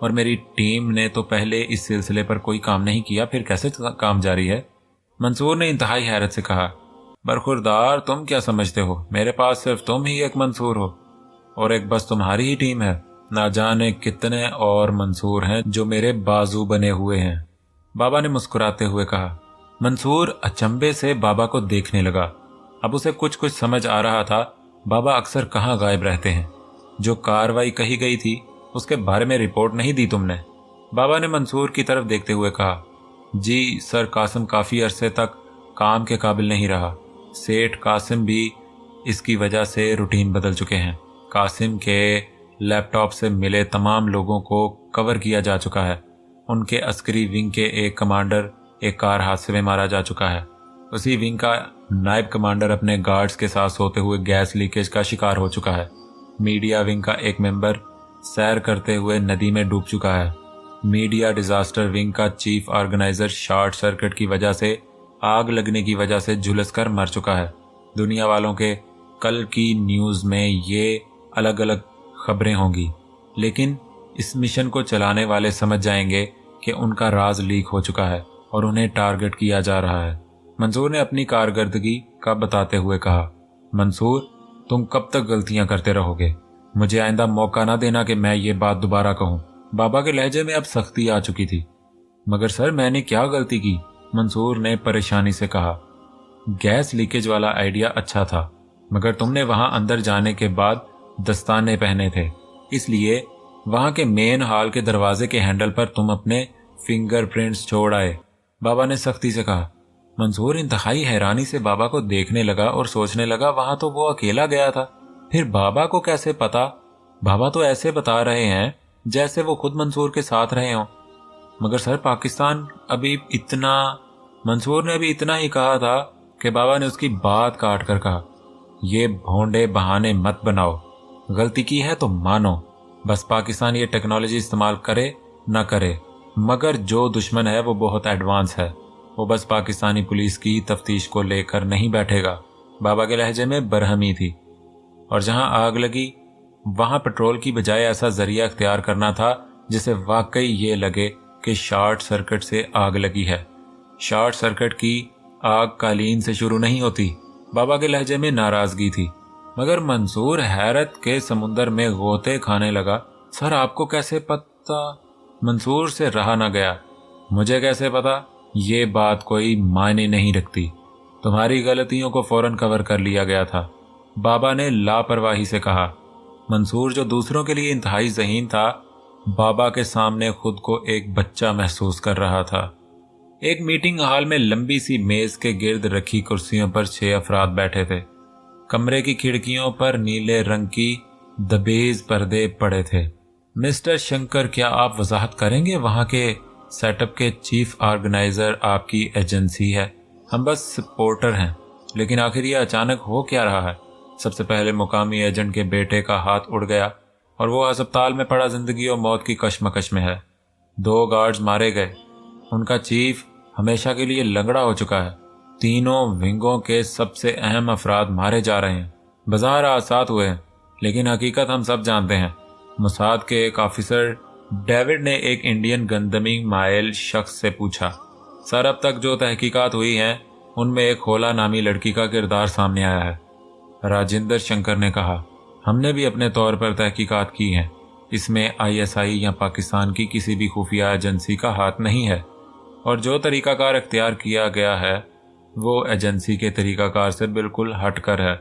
اور میری ٹیم نے تو پہلے اس سلسلے پر کوئی کام نہیں کیا، پھر کیسے کام جاری ہے؟ منصور نے انتہائی حیرت سے کہا۔ برخوردار، تم کیا سمجھتے ہو؟ میرے پاس صرف تم ہی ایک منصور ہو، اور ایک بس تمہاری ہی ٹیم ہے۔ نہ جانے کتنے اور منصور ہیں جو میرے بازو بنے ہوئے ہیں، بابا نے مسکراتے ہوئے کہا۔ منصور اچنبے سے بابا کو دیکھنے لگا۔ اب اسے کچھ سمجھ آ رہا تھا۔ بابا اکثر کہاں غائب رہتے ہیں؟ جو کاروائی کہی گئی تھی اس کے بارے میں رپورٹ نہیں دی تم نے؟ بابا نے منصور کی طرف دیکھتے ہوئے کہا۔ جی سر، قاسم کافی عرصے تک کام کے قابل نہیں رہا۔ سیٹھ قاسم بھی اس کی وجہ سے روٹین بدل چکے ہیں۔ قاسم کے لیپ ٹاپ سے ملے تمام لوگوں کو کور کیا جا چکا ہے۔ ان کے عسکری ونگ کے ایک کمانڈر ایک کار حادثے میں مارا جا چکا ہے۔ اسی ونگ کا نائب کمانڈر اپنے گارڈز کے ساتھ سوتے ہوئے گیس لیکیج کا شکار ہو چکا ہے۔ میڈیا ونگ کا ایک ممبر سیر کرتے ہوئے ندی میں ڈوب چکا ہے۔ میڈیا ڈیزاسٹر ونگ کا چیف آرگنائزر شارٹ سرکٹ کی وجہ سے آگ لگنے کی وجہ سے جھلس کر مر چکا ہے۔ دنیا والوں کے کل کی نیوز میں یہ الگ الگ خبریں ہوں گی، لیکن اس مشن کو چلانے والے سمجھ جائیں گے کہ ان کا راز لیک ہو چکا ہے اور انہیں ٹارگٹ کیا جا رہا ہے۔ منصور نے اپنی کارکردگی کا بتاتے ہوئے کہا۔ منصور، تم کب تک غلطیاں کرتے رہو گے؟ مجھے آئندہ موقع نہ دینا کہ میں یہ بات دوبارہ کہوں۔ بابا کے لہجے میں اب سختی آ چکی تھی۔ مگر سر، میں نے کیا غلطی کی؟ منصور نے پریشانی سے کہا۔ گیس لیکیج والا آئیڈیا اچھا تھا، مگر تم نے وہاں اندر جانے کے بعد دستانے پہنے تھے، اس لیے وہاں کے مین ہال کے دروازے کے ہینڈل پر تم اپنے فنگر پرنٹس چھوڑ آئے، بابا نے سختی سے کہا۔ منصور انتہائی حیرانی سے بابا کو دیکھنے لگا اور سوچنے لگا وہاں تو وہ اکیلا گیا تھا، پھر بابا کو کیسے پتا؟ بابا تو ایسے بتا رہے ہیں جیسے وہ خود منصور کے ساتھ رہے ہوں۔ مگر سر، پاکستان ابھی اتنا… منصور نے ابھی اتنا ہی کہا تھا کہ بابا نے اس کی بات کاٹ کر کہا، یہ بھونڈے بہانے مت بناؤ، غلطی کی ہے تو مانو۔ بس پاکستان یہ ٹیکنالوجی استعمال کرے نہ کرے، مگر جو دشمن ہے وہ بہت ایڈوانس ہے، وہ بس پاکستانی پولیس کی تفتیش کو لے کر نہیں بیٹھے گا۔ بابا کے لہجے میں برہمی تھی۔ اور جہاں آگ لگی وہاں پٹرول کی بجائے ایسا ذریعہ اختیار کرنا تھا جسے واقعی یہ لگے کہ شارٹ سرکٹ سے آگ لگی ہے۔ شارٹ سرکٹ کی آگ قالین سے شروع نہیں ہوتی۔ بابا کے لہجے میں ناراضگی تھی، مگر منصور حیرت کے سمندر میں غوطے کھانے لگا۔ سر، آپ کو کیسے پتا؟ منصور سے رہا نہ گیا۔ مجھے کیسے پتا؟ یہ بات کوئی معنی نہیں رکھتی، تمہاری غلطیوں کو فوراً کور کر لیا گیا تھا، بابا نے لاپرواہی سے کہا۔ منصور، جو دوسروں کے لیے انتہائی ذہین تھا، بابا کے سامنے خود کو ایک بچہ محسوس کر رہا تھا۔ ایک میٹنگ ہال میں لمبی سی میز کے گرد رکھی کرسیوں پر 6 افراد بیٹھے تھے۔ کمرے کی کھڑکیوں پر نیلے رنگ کی دبیز پردے پڑے تھے۔ مسٹر شنکر، کیا آپ وضاحت کریں گے؟ وہاں کے سیٹ اپ کے چیف آرگنائزر آپ کی ایجنسی ہے، ہم بس سپورٹر ہیں، لیکن آخر یہ اچانک ہو کیا رہا ہے؟ سب سے پہلے مقامی ایجنٹ کے بیٹے کا ہاتھ اڑ گیا اور وہ ہسپتال میں پڑا زندگی اور موت کی کشمکش میں ہے۔ 2 گارڈز مارے گئے، ان کا چیف ہمیشہ کے لیے لنگڑا ہو چکا ہے۔ تینوں ونگوں کے سب سے اہم افراد مارے جا رہے ہیں۔ بظاہر حادثات ہوئے ہیں، لیکن حقیقت ہم سب جانتے ہیں۔ موساد کے ایک آفیسر ڈیوڈ نے ایک انڈین گندمی مائل شخص سے پوچھا، سر، اب تک جو تحقیقات ہوئی ہیں ان میں ایک خولا نامی لڑکی کا کردار سامنے آیا ہے۔ راجندر شنکر نے کہا، ہم نے بھی اپنے طور پر تحقیقات کی ہیں، اس میں ISI یا پاکستان کی کسی بھی خفیہ ایجنسی کا ہاتھ نہیں ہے، اور جو طریقہ کار اختیار کیا گیا ہے وہ ایجنسی کے طریقہ کار سے بالکل ہٹ کر ہے۔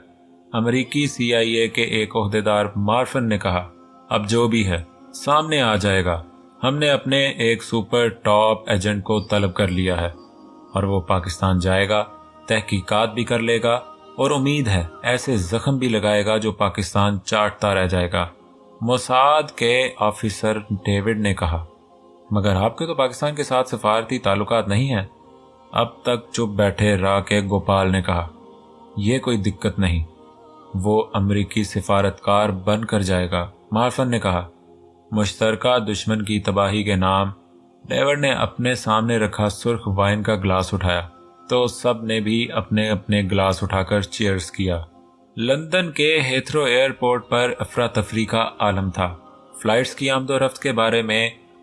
امریکی CIA کے ایک عہدیدار مارفن نے کہا، اب جو بھی ہے سامنے آ جائے گا، ہم نے اپنے ایک سپر ٹاپ ایجنٹ کو طلب کر لیا ہے اور وہ پاکستان جائے گا، تحقیقات بھی کر لے گا اور امید ہے ایسے زخم بھی لگائے گا جو پاکستان چاٹتا رہ جائے گا۔ موساد کے آفیسر ڈیوڈ نے کہا، مگر آپ کے تو پاکستان کے ساتھ سفارتی تعلقات نہیں ہیں۔ اب تک چپ بیٹھے رہ کے گوپال نے کہا، یہ کوئی دقت نہیں، وہ امریکی سفارتکار بن کر جائے گا۔ مارفن نے کہا، مشترکہ دشمن کی تباہی کے نام۔ ڈیوڈ نے اپنے سامنے رکھا سرخ وائن کا گلاس اٹھایا تو سب نے بھی اپنے اپنے گلاس اٹھا کر چیئرز کیا۔ لندن کے ہیتھرو ایئرپورٹ پر افراتفری کا عالم تھا۔ فلائٹس کی آمد و رفت کے بارے میں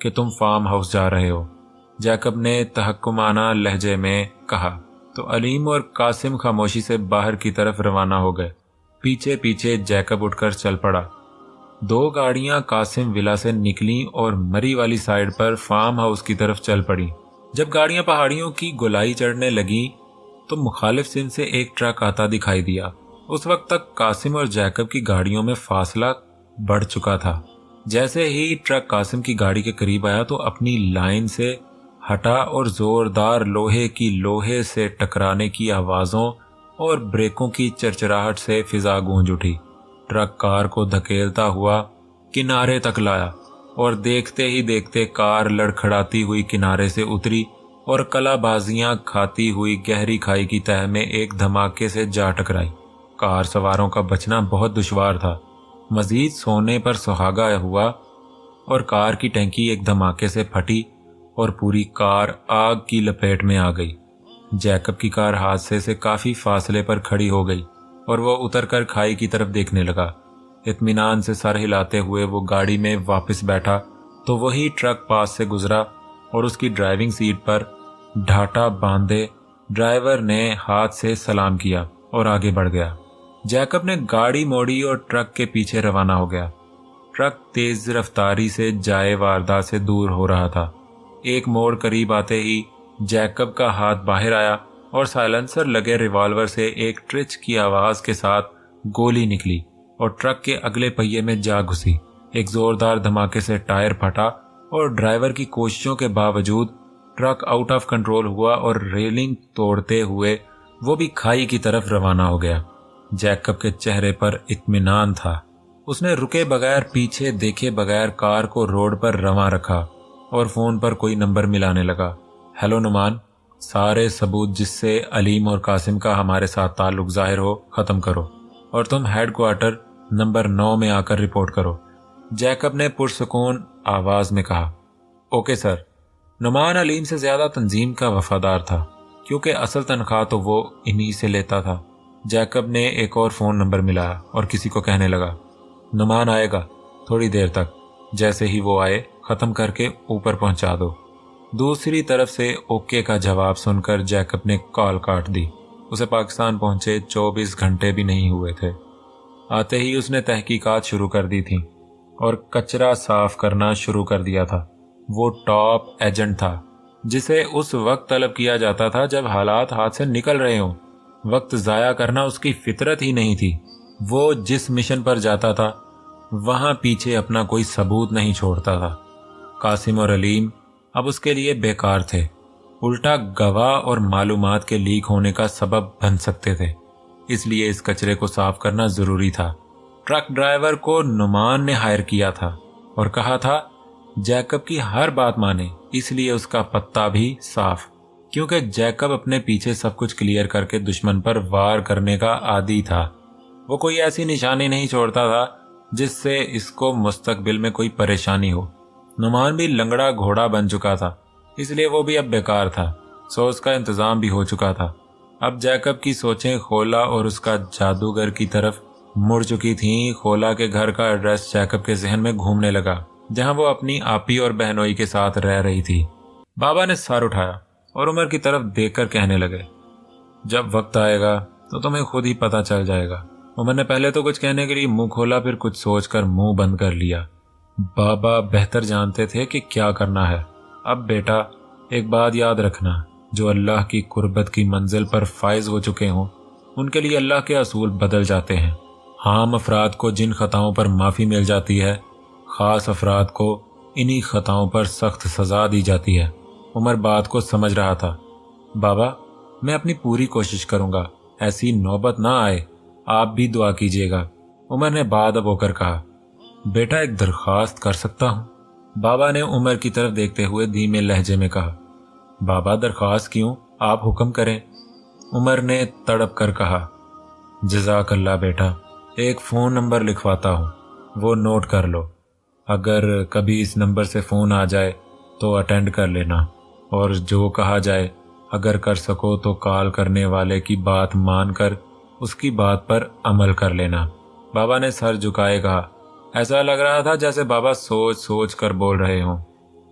کہ تم فارم ہاؤس جا رہے ہو، جیکب نے تحکمانہ لہجے میں کہا تو علیم اور قاسم خاموشی سے باہر کی طرف روانہ ہو گئے۔ پیچھے پیچھے جیکب اٹھ کر چل پڑا۔ 2 گاڑیاں قاسم ولا سے نکلیں اور مری والی سائیڈ پر فارم ہاؤس کی طرف چل پڑیں۔ جب گاڑیاں پہاڑیوں کی گولائی چڑھنے لگیں تو مخالف سمت سے ایک ٹرک آتا دکھائی دیا۔ اس وقت تک قاسم اور جیکب کی گاڑیوں میں فاصلہ بڑھ چکا تھا۔ جیسے ہی ٹرک قاسم کی گاڑی کے قریب آیا تو اپنی لائن سے ہٹا اور زوردار لوہے سے ٹکرانے کی آوازوں اور بریکوں کی چرچراہٹ سے فضا گونج اٹھی۔ ٹرک کار کو دھکیلتا ہوا کنارے تک لایا اور دیکھتے ہی دیکھتے کار لڑکھڑاتی ہوئی کنارے سے اتری اور کلا بازیاں کھاتی ہوئی گہری کھائی کی تہہ میں ایک دھماکے سے جا ٹکرائی۔ کار سواروں کا بچنا بہت دشوار تھا۔ مزید سونے پر سہاگا ہوا اور کار کی ٹینکی ایک دھماکے سے پھٹی اور پوری کار آگ کی لپیٹ میں آ گئی۔ جیکب کی کار حادثے سے کافی فاصلے پر کھڑی ہو گئی اور وہ اتر کر کھائی کی طرف دیکھنے لگا۔ اطمینان سے سر ہلاتے ہوئے وہ گاڑی میں واپس بیٹھا تو وہی ٹرک پاس سے گزرا اور اس کی ڈرائیونگ سیٹ پر ڈھاٹا باندھے ڈرائیور نے ہاتھ سے سلام کیا اور آگے بڑھ گیا۔ جیکب نے گاڑی موڑی اور ٹرک کے پیچھے روانہ ہو گیا۔ ٹرک تیز رفتاری سے جائے واردات سے دور ہو رہا تھا۔ ایک موڑ قریب آتے ہی جیکب کا ہاتھ باہر آیا اور سائلنسر لگے ریوالور سے ایک ٹرچ کی آواز کے ساتھ گولی نکلی اور ٹرک کے اگلے پہیے میں جا گھسی۔ ایک زوردار دھماکے سے ٹائر پھٹا اور ڈرائیور کی کوششوں کے باوجود ٹرک آؤٹ آف کنٹرول ہوا اور ریلنگ توڑتے ہوئے وہ بھی کھائی کی طرف روانہ ہو گیا۔ جیکب کے چہرے پر اطمینان تھا۔ اس نے رکے بغیر پیچھے دیکھے بغیر کار کو روڈ پر رواں رکھا اور فون پر کوئی نمبر ملانے لگا۔ ہیلو نعمان، سارے ثبوت جس سے علیم اور قاسم کا ہمارے ساتھ تعلق ظاہر ہو ختم کرو اور تم ہیڈ کوارٹر نمبر 9 میں آ کر رپورٹ کرو، جیکب نے پرسکون آواز میں کہا۔ Okay sir. نعمان علیم سے زیادہ تنظیم کا وفادار تھا کیونکہ اصل تنخواہ تو وہ انہی سے لیتا تھا۔ جیکب نے ایک اور فون نمبر ملایا اور کسی کو کہنے لگا، نعمان آئے گا تھوڑی دیر تک، جیسے ہی وہ آئے ختم کر کے اوپر پہنچا دو۔ دوسری طرف سے اوکے کا جواب سن کر جیکب نے کال کاٹ دی۔ اسے پاکستان پہنچے 24 گھنٹے بھی نہیں ہوئے تھے۔ آتے ہی اس نے تحقیقات شروع کر دی تھیں اور کچرا صاف کرنا شروع کر دیا تھا۔ وہ ٹاپ ایجنٹ تھا جسے اس وقت طلب کیا جاتا تھا جب حالات ہاتھ سے نکل رہے ہوں۔ وقت ضائع کرنا اس کی فطرت ہی نہیں تھی۔ وہ جس مشن پر جاتا تھا وہاں پیچھے اپنا کوئی ثبوت نہیں چھوڑتا تھا۔ قاسم اور علیم اب اس کے لیے بیکار تھے، الٹا گواہ اور معلومات کے لیک ہونے کا سبب بن سکتے تھے۔ اس لیے اس کچرے کو صاف کرنا ضروری تھا۔ ٹرک ڈرائیور کو نعمان نے ہائر کیا تھا اور کہا تھا جیکب کی ہر بات مانے، اس لیے اس کا پتہ بھی صاف، کیونکہ جیکب اپنے پیچھے سب کچھ کلیئر کر کے دشمن پر وار کرنے کا عادی تھا۔ وہ کوئی ایسی نشانی نہیں چھوڑتا تھا جس سے اس کو مستقبل میں کوئی پریشانی ہو۔ نعمان بھی لنگڑا گھوڑا بن چکا تھا، اس لیے وہ بھی اب بیکار تھا، سو اس کا انتظام بھی ہو چکا تھا۔ اب جیکب کی سوچیں خولا اور اس کا جادوگر کی طرف مڑ چکی تھیں۔ خولا کے گھر کا ایڈریس جیکب کے ذہن میں گھومنے لگا، جہاں وہ اپنی آپی اور بہنوئی کے ساتھ رہ رہی تھی۔ بابا نے سر اٹھایا اور عمر کی طرف دیکھ کر کہنے لگے، جب وقت آئے گا تو تمہیں خود ہی پتہ چل جائے گا۔ عمر نے پہلے تو کچھ کہنے کے لیے منہ کھولا، پھر کچھ سوچ کر منہ بند کر لیا۔ بابا بہتر جانتے تھے کہ کیا کرنا ہے۔ اب بیٹا ایک بات یاد رکھنا، جو اللہ کی قربت کی منزل پر فائز ہو چکے ہوں ان کے لیے اللہ کے اصول بدل جاتے ہیں۔ عام افراد کو جن خطاؤں پر معافی مل جاتی ہے، خاص افراد کو انہی خطاؤں پر سخت سزا دی جاتی ہے۔ عمر بات کو سمجھ رہا تھا۔ بابا میں اپنی پوری کوشش کروں گا ایسی نوبت نہ آئے، آپ بھی دعا کیجیے گا۔ عمر نے بعد اب ہو کر کہا، بیٹا ایک درخواست کر سکتا ہوں؟ بابا نے عمر کی طرف دیکھتے ہوئے دھیمے لہجے میں کہا، بابا درخواست کیوں، آپ حکم کریں۔ عمر نے تڑپ کر کہا، جزاک اللہ بیٹا، ایک فون نمبر لکھواتا ہوں، وہ نوٹ کر لو۔ اگر کبھی اس نمبر سے فون آ جائے تو اٹینڈ کر لینا، اور جو کہا جائے اگر کر سکو تو کال کرنے والے کی بات مان کر اس کی بات پر عمل کر لینا۔ بابا نے سر جھکائے کہا۔ ایسا لگ رہا تھا جیسے بابا سوچ سوچ کر بول رہے ہوں۔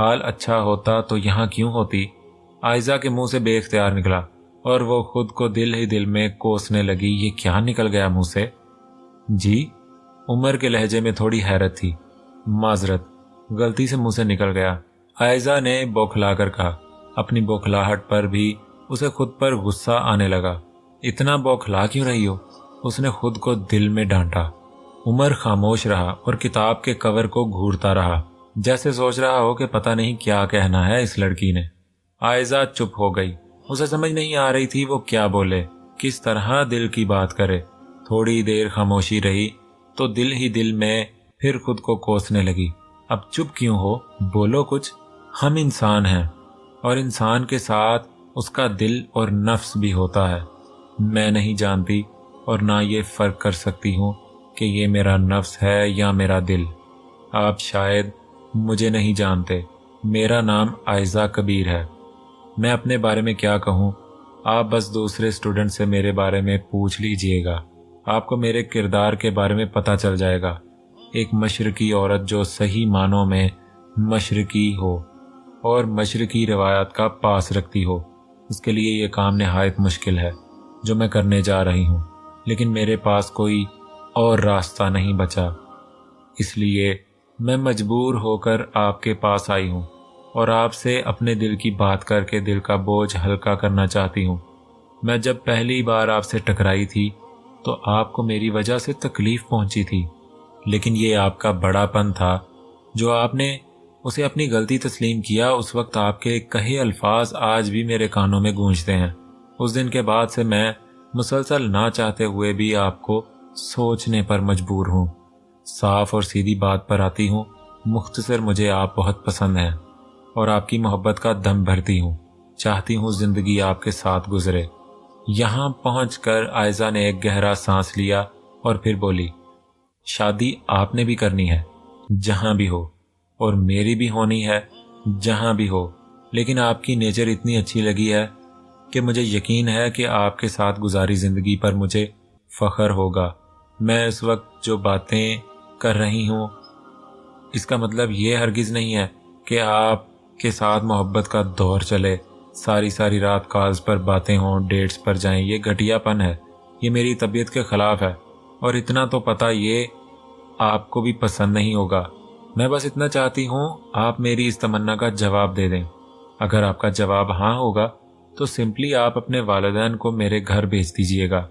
حال اچھا ہوتا تو یہاں کیوں ہوتی؟ عائزہ کے منہ سے بے اختیار نکلا اور وہ خود کو دل ہی دل میں کوسنے لگی، یہ کیا نکل گیا منہ سے؟ جی؟ عمر کے لہجے میں تھوڑی حیرت تھی۔ معذرت، غلطی سے منہ سے نکل گیا، عائزہ نے بوکھلا کر کہا۔ اپنی بوکھلاہٹ پر بھی اسے خود پر غصہ آنے لگا۔ اتنا بوکھلا کیوں رہی ہو؟ اس نے خود کو دل میں ڈانٹا۔ عمر خاموش رہا اور کتاب کے کور کو گھورتا رہا، جیسے سوچ رہا ہو کہ پتہ نہیں کیا کہنا ہے اس لڑکی نے۔ عائزہ چپ ہو گئی، اسے سمجھ نہیں آ رہی تھی وہ کیا بولے، کس طرح دل کی بات کرے۔ تھوڑی دیر خاموشی رہی تو دل ہی دل میں پھر خود کو کوسنے لگی، اب چپ کیوں ہو؟ بولو کچھ، ہم انسان ہیں اور انسان کے ساتھ اس کا دل اور نفس بھی ہوتا ہے۔ میں نہیں جانتی اور نہ یہ فرق کر سکتی ہوں کہ یہ میرا نفس ہے یا میرا دل۔ آپ شاید مجھے نہیں جانتے، میرا نام عائزہ کبیر ہے۔ میں اپنے بارے میں کیا کہوں، آپ بس دوسرے اسٹوڈنٹ سے میرے بارے میں پوچھ لیجئے گا، آپ کو میرے کردار کے بارے میں پتہ چل جائے گا۔ ایک مشرقی عورت جو صحیح معنوں میں مشرقی ہو اور مشرقی روایات کا پاس رکھتی ہو، اس کے لیے یہ کام نہایت مشکل ہے جو میں کرنے جا رہی ہوں، لیکن میرے پاس کوئی اور راستہ نہیں بچا، اس لیے میں مجبور ہو کر آپ کے پاس آئی ہوں اور آپ سے اپنے دل کی بات کر کے دل کا بوجھ ہلکا کرنا چاہتی ہوں۔ میں جب پہلی بار آپ سے ٹکرائی تھی تو آپ کو میری وجہ سے تکلیف پہنچی تھی، لیکن یہ آپ کا بڑا پن تھا جو آپ نے اسے اپنی غلطی تسلیم کیا۔ اس وقت آپ کے کہے الفاظ آج بھی میرے کانوں میں گونجتے ہیں۔ اس دن کے بعد سے میں مسلسل نہ چاہتے ہوئے بھی آپ کو سوچنے پر مجبور ہوں۔ صاف اور سیدھی بات پر آتی ہوں، مختصر مجھے آپ بہت پسند ہیں اور آپ کی محبت کا دم بھرتی ہوں، چاہتی ہوں زندگی آپ کے ساتھ گزرے۔ یہاں پہنچ کر عائزہ نے ایک گہرا سانس لیا اور پھر بولی، شادی آپ نے بھی کرنی ہے جہاں بھی ہو، اور میری بھی ہونی ہے جہاں بھی ہو، لیکن آپ کی نیچر اتنی اچھی لگی ہے کہ مجھے یقین ہے کہ آپ کے ساتھ گزاری زندگی پر مجھے فخر ہوگا۔ میں اس وقت جو باتیں کر رہی ہوں اس کا مطلب یہ ہرگز نہیں ہے کہ آپ کے ساتھ محبت کا دور چلے، ساری رات کالز پر باتیں ہوں، ڈیٹس پر جائیں، یہ گھٹیا پن ہے، یہ میری طبیعت کے خلاف ہے، اور اتنا تو پتہ یہ آپ کو بھی پسند نہیں ہوگا۔ میں بس اتنا چاہتی ہوں آپ میری اس تمنا کا جواب دے دیں۔ اگر آپ کا جواب ہاں ہوگا تو سمپلی آپ اپنے والدین کو میرے گھر بھیج دیجئے گا،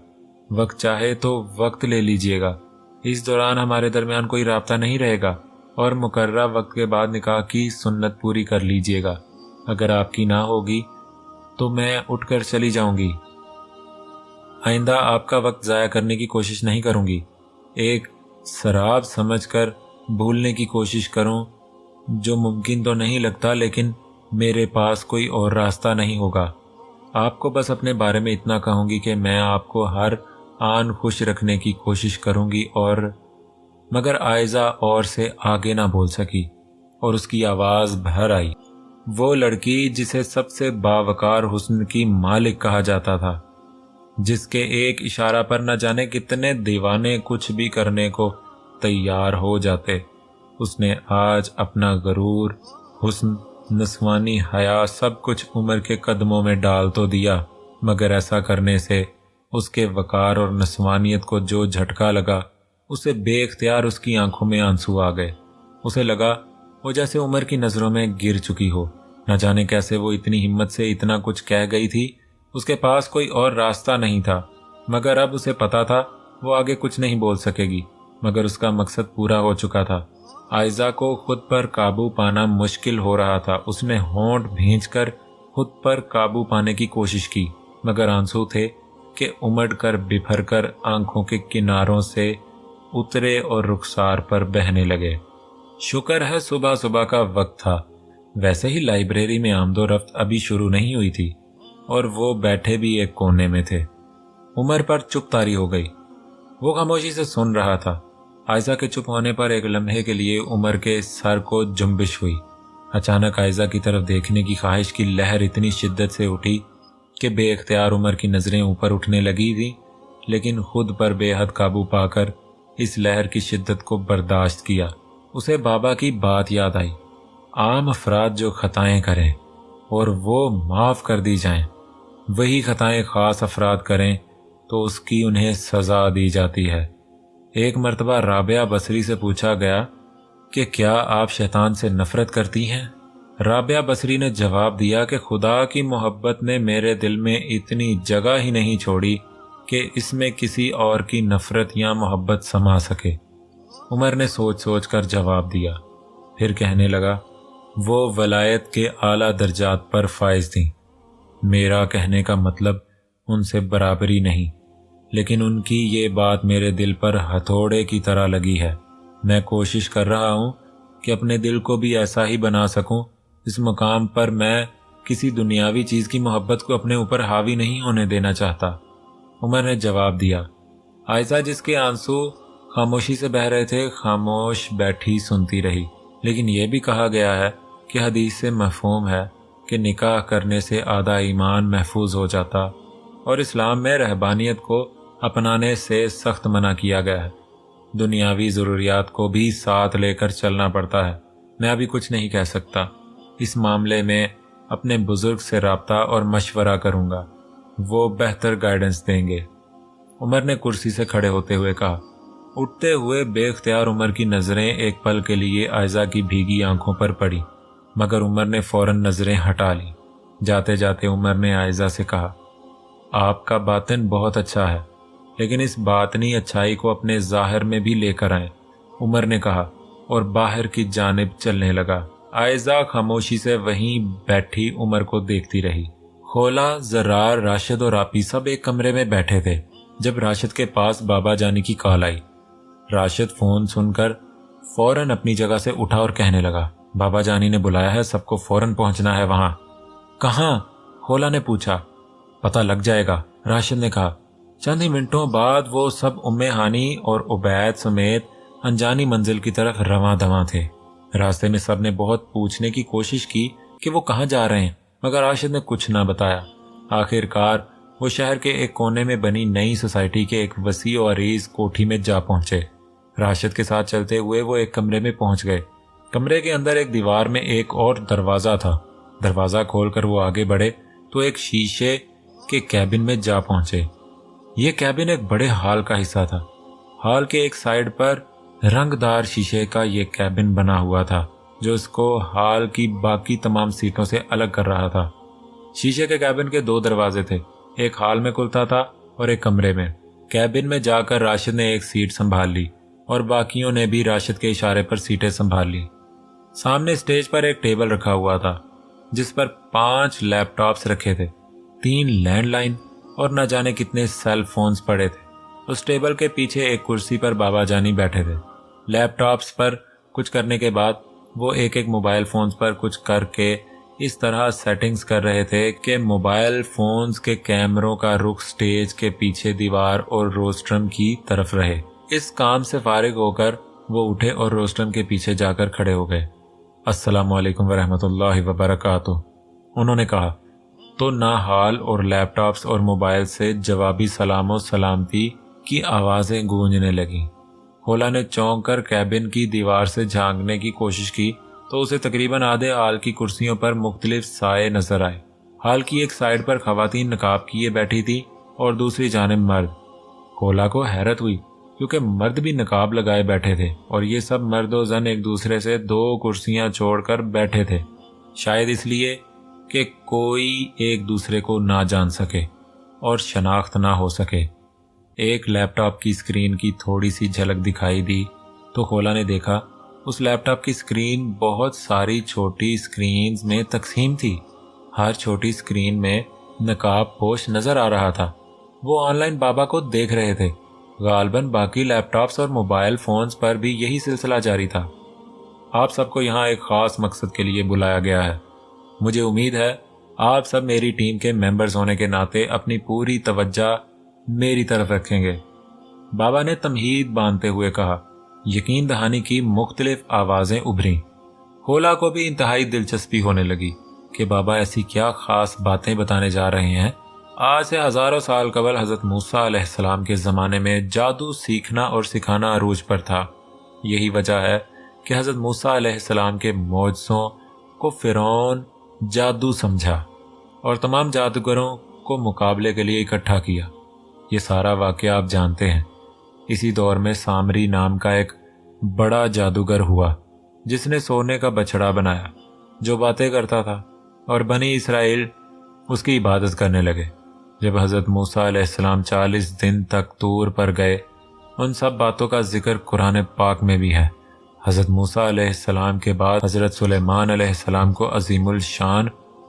وقت چاہے تو وقت لے لیجئے گا، اس دوران ہمارے درمیان کوئی رابطہ نہیں رہے گا، اور مقررہ وقت کے بعد نکاح کی سنت پوری کر لیجئے گا۔ اگر آپ کی نہ ہوگی تو میں اٹھ کر چلی جاؤں گی، آئندہ آپ کا وقت ضائع کرنے کی کوشش نہیں کروں گی، ایک سراب سمجھ کر بھولنے کی کوشش کروں جو ممکن تو نہیں لگتا، لیکن میرے پاس کوئی اور راستہ نہیں ہوگا۔ آپ کو بس اپنے بارے میں اتنا کہوں گی کہ میں آپ کو ہر آن خوش رکھنے کی کوشش کروں گی، اور مگر عائزہ اور سے آگے نہ بول سکی اور اس کی آواز بھر آئی۔ وہ لڑکی جسے سب سے باوقار حسن کی مالک کہا جاتا تھا، جس کے ایک اشارہ پر نہ جانے کتنے دیوانے کچھ بھی کرنے کو تیار ہو جاتے، اس نے آج اپنا غرور، حسن، نسوانی حیا سب کچھ عمر کے قدموں میں ڈال تو دیا، مگر ایسا کرنے سے اس کے وقار اور نسوانیت کو جو جھٹکا لگا، اسے بے اختیار اس کی آنکھوں میں آنسو آ گئے۔ اسے لگا وہ جیسے عمر کی نظروں میں گر چکی ہو، نہ جانے کیسے وہ اتنی ہمت سے اتنا کچھ کہہ گئی تھی۔ اس کے پاس کوئی اور راستہ نہیں تھا، مگر اب اسے پتا تھا وہ آگے کچھ نہیں بول سکے گی، مگر اس کا مقصد پورا ہو چکا تھا۔ عائزہ کو خود پر قابو پانا مشکل ہو رہا تھا، اس نے ہونٹ بھینچ کر خود پر قابو پانے کی کوشش کی، مگر آنسو تھے کہ امڑ کر بپھر کر آنکھوں کے کناروں سے اترے اور رخسار پر بہنے لگے۔ شکر ہے صبح صبح کا وقت تھا، ویسے ہی لائبریری میں آمد و رفت ابھی شروع نہیں ہوئی تھی، اور وہ بیٹھے بھی ایک کونے میں تھے۔ عمر پر چپ طاری ہو گئی، وہ خاموشی سے سن رہا تھا۔ عائزہ کے چپ ہونے پر ایک لمحے کے لیے عمر کے سر کو جنبش ہوئی۔ اچانک عائزہ کی طرف دیکھنے کی خواہش کی لہر اتنی شدت سے اٹھی کہ بے اختیار عمر کی نظریں اوپر اٹھنے لگی تھی، لیکن خود پر بے حد قابو پا کر اس لہر کی شدت کو برداشت کیا۔ اسے بابا کی بات یاد آئی، عام افراد جو خطائیں کریں اور وہ معاف کر دی جائیں، وہی خطائیں خاص افراد کریں تو اس کی انہیں سزا دی جاتی ہے۔ ایک مرتبہ رابعہ بصری سے پوچھا گیا کہ کیا آپ شیطان سے نفرت کرتی ہیں؟ رابعہ بصری نے جواب دیا کہ خدا کی محبت نے میرے دل میں اتنی جگہ ہی نہیں چھوڑی کہ اس میں کسی اور کی نفرت یا محبت سما سکے۔ عمر نے سوچ سوچ کر جواب دیا، پھر کہنے لگا، وہ ولایت کے اعلیٰ درجات پر فائز تھیں۔ میرا کہنے کا مطلب ان سے برابری نہیں، لیکن ان کی یہ بات میرے دل پر ہتھوڑے کی طرح لگی ہے۔ میں کوشش کر رہا ہوں کہ اپنے دل کو بھی ایسا ہی بنا سکوں۔ اس مقام پر میں کسی دنیاوی چیز کی محبت کو اپنے اوپر حاوی نہیں ہونے دینا چاہتا۔ عمر نے جواب دیا۔ عائشہ، جس کے آنسو خاموشی سے بہہ رہے تھے، خاموش بیٹھی سنتی رہی۔ لیکن یہ بھی کہا گیا ہے کہ حدیث سے مفہوم ہے کہ نکاح کرنے سے آدھا ایمان محفوظ ہو جاتا، اور اسلام میں رہبانیت کو اپنانے سے سخت منع کیا گیا ہے۔ دنیاوی ضروریات کو بھی ساتھ لے کر چلنا پڑتا ہے۔ میں ابھی کچھ نہیں کہہ سکتا، اس معاملے میں اپنے بزرگ سے رابطہ اور مشورہ کروں گا، وہ بہتر گائیڈنس دیں گے۔ عمر نے کرسی سے کھڑے ہوتے ہوئے کہا۔ اٹھتے ہوئے بے اختیار عمر کی نظریں ایک پل کے لیے عائشہ کی بھیگی آنکھوں پر پڑی، مگر عمر نے فوراً نظریں ہٹا لی۔ جاتے جاتے عمر نے عائشہ سے کہا، آپ کا باطن بہت اچھا ہے، لیکن اس باطنی اچھائی کو اپنے ظاہر میں بھی لے کر آئیں۔ عمر نے کہا اور باہر کی جانب چلنے لگا۔ عائشہ خاموشی سے وہیں بیٹھی عمر کو دیکھتی رہی۔ خولا، زرار، راشد اور آپی سب ایک کمرے میں بیٹھے تھے جب راشد کے پاس بابا جانی کی کال آئی۔ راشد فون سن کر فوراً اپنی جگہ سے اٹھا اور کہنے لگا، بابا جانی نے بلایا ہے، سب کو فوراً پہنچنا ہے وہاں۔ کہاں؟ خولا نے پوچھا۔ پتہ لگ جائے گا، راشد نے کہا۔ چند ہی منٹوں بعد وہ سب ام ہانی اور عبید سمیت انجانی منزل کی طرف رواں دواں تھے۔ راستے میں سب نے بہت پوچھنے کی کوشش کی کہ وہ کہاں جا رہے ہیں، مگر راشد نے کچھ نہ بتایا۔ آخر کار وہ شہر کے ایک کونے میں بنی نئی سوسائٹی کے ایک وسیع و عریض کوٹھی میں جا پہنچے۔ راشد کے ساتھ چلتے ہوئے وہ ایک کمرے میں پہنچ گئے۔ کمرے کے اندر ایک دیوار میں ایک اور دروازہ تھا۔ دروازہ کھول کر وہ آگے بڑھے تو ایک شیشے کے کیبن میں جا پہنچے۔ یہ کیبن ایک بڑے ہال کا حصہ تھا۔ ہال کے ایک سائیڈ پر رنگ دار شیشے کا یہ کیبن بنا ہوا تھا جو اس کو ہال کی باقی تمام سیٹوں سے الگ کر رہا تھا۔ شیشے کے کیبن کے دو دروازے تھے، ایک ہال میں کھلتا تھا اور ایک کمرے میں۔ کیبن میں جا کر راشد نے ایک سیٹ سنبھال لی اور باقیوں نے بھی راشد کے اشارے پر سیٹیں سنبھال لی۔ سامنے اسٹیج پر ایک ٹیبل رکھا ہوا تھا جس پر 5 لیپ ٹاپس رکھے تھے، 3 لینڈ لائن اور نہ جانے کتنے سیل فونز پڑے تھے۔ اس ٹیبل کے پیچھے ایک کرسی پر بابا جانی بیٹھے تھے۔ لیپ ٹاپس پر کچھ کرنے کے بعد وہ ایک ایک موبائل فونز پر کچھ کر کے اس طرح سیٹنگز کر رہے تھے کہ موبائل فونز کے کیمروں کا رخ سٹیج کے پیچھے دیوار اور روسٹرم کی طرف رہے۔ اس کام سے فارغ ہو کر وہ اٹھے اور روسٹرم کے پیچھے جا کر کھڑے ہو گئے۔ السلام علیکم ورحمۃ اللہ وبرکاتہ، انہوں نے کہا تو نہ ہال اور لیپ ٹاپس اور موبائل سے جوابی سلام و سلامتی کی آوازیں گونجنے لگیں۔ خولا نے چونک کر کیبن کی دیوار سے جھانکنے کی کوشش کی تو اسے تقریباً آدھے ہال کی کرسیوں پر مختلف سائے نظر آئے۔ ہال کی ایک سائیڈ پر خواتین نقاب کیے بیٹھی تھی اور دوسری جانب مرد۔ خولا کو حیرت ہوئی کیونکہ مرد بھی نقاب لگائے بیٹھے تھے اور یہ سب مرد و زن ایک دوسرے سے 2 کرسیاں چھوڑ کر بیٹھے تھے، شاید اس لیے کہ کوئی ایک دوسرے کو نہ جان سکے اور شناخت نہ ہو سکے۔ ایک لیپ ٹاپ کی اسکرین کی تھوڑی سی جھلک دکھائی دی تو خولا نے دیکھا اس لیپ ٹاپ کی اسکرین بہت ساری چھوٹی اسکرینز میں تقسیم تھی۔ ہر چھوٹی اسکرین میں نقاب پوش نظر آ رہا تھا۔ وہ آن لائن بابا کو دیکھ رہے تھے۔ غالباً باقی لیپ ٹاپس اور موبائل فونز پر بھی یہی سلسلہ جاری تھا۔ آپ سب کو یہاں ایک خاص مقصد کے لیے بلایا گیا ہے۔ مجھے امید ہے آپ سب میری ٹیم کے ممبرز ہونے کے ناطے اپنی پوری توجہ میری طرف رکھیں گے، بابا نے تمہید باندھتے ہوئے کہا۔ یقین دہانی کی مختلف آوازیں ابھریں۔ خولا کو بھی انتہائی دلچسپی ہونے لگی کہ بابا ایسی کیا خاص باتیں بتانے جا رہے ہیں۔ آج سے ہزاروں سال قبل حضرت موسیٰ علیہ السلام کے زمانے میں جادو سیکھنا اور سکھانا عروج پر تھا۔ یہی وجہ ہے کہ حضرت موسیٰ علیہ السلام کے معجزوں کو فرعون جادو سمجھا اور تمام جادوگروں کو مقابلے کے لیے اکٹھا کیا۔ یہ سارا واقعہ آپ جانتے ہیں۔ اسی دور میں سامری نام کا ایک بڑا جادوگر ہوا جس نے سونے کا بچڑا بنایا جو باتیں کرتا تھا، اور بنی اسرائیل اس کی عبادت کرنے لگے۔ جب حضرت موسیٰ علیہ السلام 40 دن تک طور پر گئے، ان سب باتوں کا ذکر قرآن پاک میں بھی ہے۔ حضرت موسیٰ علیہ السلام کے بعد حضرت سلیمان علیہ السلام کو عظیم الشان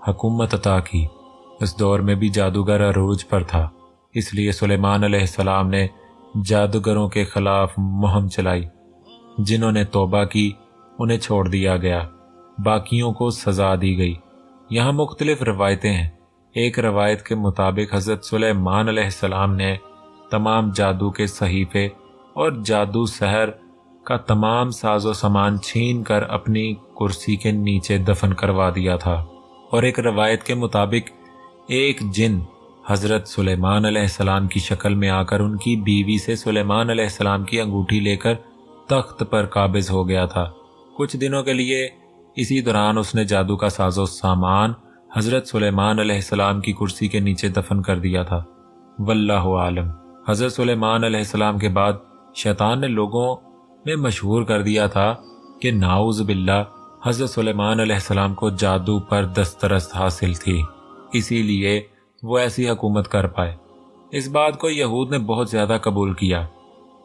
حکومت عطا کی۔ اس دور میں بھی جادوگر عروج پر تھا، اس لیے سلیمان علیہ السلام نے جادوگروں کے خلاف مہم چلائی۔ جنہوں نے توبہ کی انہیں چھوڑ دیا گیا، باقیوں کو سزا دی گئی۔ یہاں مختلف روایتیں ہیں۔ ایک روایت کے مطابق حضرت سلیمان علیہ السلام نے تمام جادو کے صحیفے اور جادو سحر کا تمام ساز و سامان چھین کر اپنی کرسی کے نیچے دفن کروا دیا تھا، اور ایک روایت کے مطابق ایک جن حضرت سلیمان علیہ السلام کی شکل میں آ کر ان کی بیوی سے سلیمان علیہ السلام کی انگوٹھی لے کر تخت پر قابض ہو گیا تھا۔ کچھ دنوں کے لیے اسی دوران اس نے جادو کا ساز و سامان حضرت سلیمان علیہ السلام کی کرسی کے نیچے دفن کر دیا تھا۔ واللہ عالم۔ حضرت سلیمان علیہ السلام کے بعد شیطان نے لوگوں میں مشہور کر دیا تھا کہ نعوذ باللہ حضرت سلیمان علیہ السلام کو جادو پر دسترس حاصل تھی، اسی لیے وہ ایسی حکومت کر پائے۔ اس بات کو یہود نے بہت زیادہ قبول کیا،